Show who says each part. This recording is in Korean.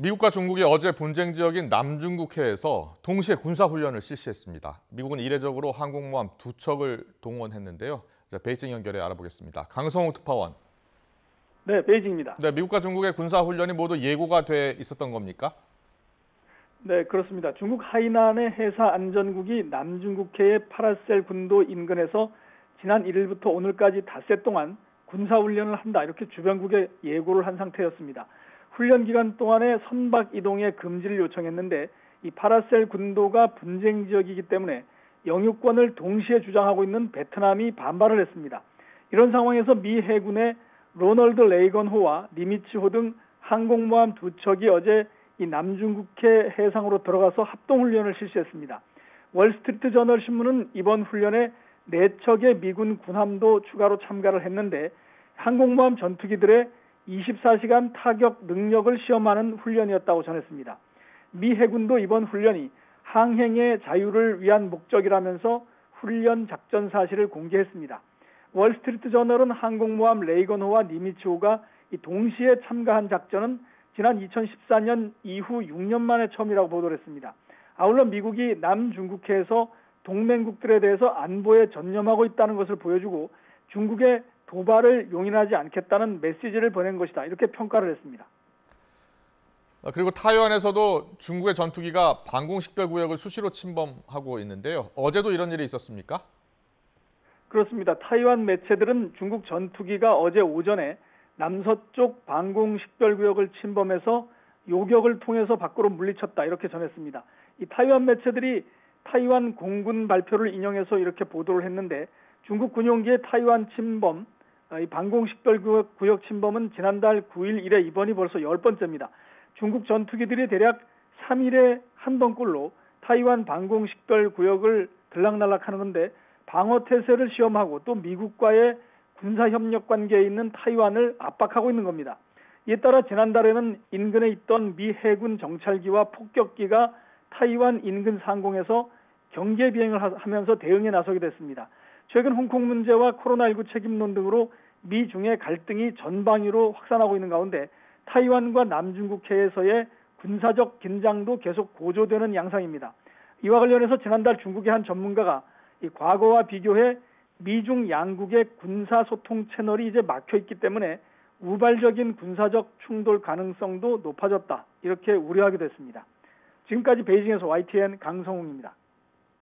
Speaker 1: 미국과 중국이 어제 분쟁 지역인 남중국해에서 동시에 군사훈련을 실시했습니다. 미국은 이례적으로 항공모함 2척을 동원했는데요. 베이징 연결해 알아보겠습니다. 강성욱 특파원.
Speaker 2: 네, 베이징입니다.
Speaker 1: 네, 미국과 중국의 군사훈련이 모두 예고가 돼 있었던 겁니까?
Speaker 2: 네, 그렇습니다. 중국 하이난의 해사안전국이 남중국해의 파라셀 군도 인근에서 지난 1일부터 오늘까지 닷새 동안 군사훈련을 한다, 이렇게 주변국에 예고를 한 상태였습니다. 훈련 기간 동안에 선박 이동의 금지를 요청했는데 이 파라셀 군도가 분쟁 지역이기 때문에 영유권을 동시에 주장하고 있는 베트남이 반발을 했습니다. 이런 상황에서 미 해군의 로널드 레이건호와 니미츠호 등 항공모함 2척이 어제 이 남중국해 해상으로 들어가서 합동훈련을 실시했습니다. 월스트리트 저널 신문은 이번 훈련에 4척의 미군 군함도 추가로 참가를 했는데 항공모함 전투기들의 24시간 타격 능력을 시험하는 훈련이었다고 전했습니다. 미 해군도 이번 훈련이 항행의 자유를 위한 목적이라면서 훈련 작전 사실을 공개했습니다. 월스트리트 저널은 항공모함 레이건호와 니미츠호가 동시에 참가한 작전은 지난 2014년 이후 6년 만에 처음이라고 보도를 했습니다. 아울러 미국이 남중국해에서 동맹국들에 대해서 안보에 전념하고 있다는 것을 보여주고 중국의 도발을 용인하지 않겠다는 메시지를 보낸 것이다, 이렇게 평가를 했습니다.
Speaker 1: 그리고 타이완에서도 중국의 전투기가 방공식별구역을 수시로 침범하고 있는데요. 어제도 이런 일이 있었습니까?
Speaker 2: 그렇습니다. 타이완 매체들은 중국 전투기가 어제 오전에 남서쪽 방공식별구역을 침범해서 요격을 통해서 밖으로 물리쳤다, 이렇게 전했습니다. 이 타이완 매체들이 타이완 공군 발표를 인용해서 이렇게 보도를 했는데 중국 군용기의 타이완 침범, 이 방공식별구역 침범은 지난달 9일 이래 이번이 벌써 10번째입니다. 중국 전투기들이 대략 3일에 한 번꼴로 타이완 방공식별구역을 들락날락하는 건데 방어태세를 시험하고 또 미국과의 군사협력 관계에 있는 타이완을 압박하고 있는 겁니다. 이에 따라 지난달에는 인근에 있던 미 해군 정찰기와 폭격기가 타이완 인근 상공에서 경계 비행을 하면서 대응에 나서게 됐습니다. 최근 홍콩 문제와 코로나19 책임론 등으로 미중의 갈등이 전방위로 확산하고 있는 가운데 타이완과 남중국해에서의 군사적 긴장도 계속 고조되는 양상입니다. 이와 관련해서 지난달 중국의 한 전문가가 이 과거와 비교해 미중 양국의 군사소통 채널이 이제 막혀있기 때문에 우발적인 군사적 충돌 가능성도 높아졌다, 이렇게 우려하게 됐습니다. 지금까지 베이징에서 YTN 강성웅입니다.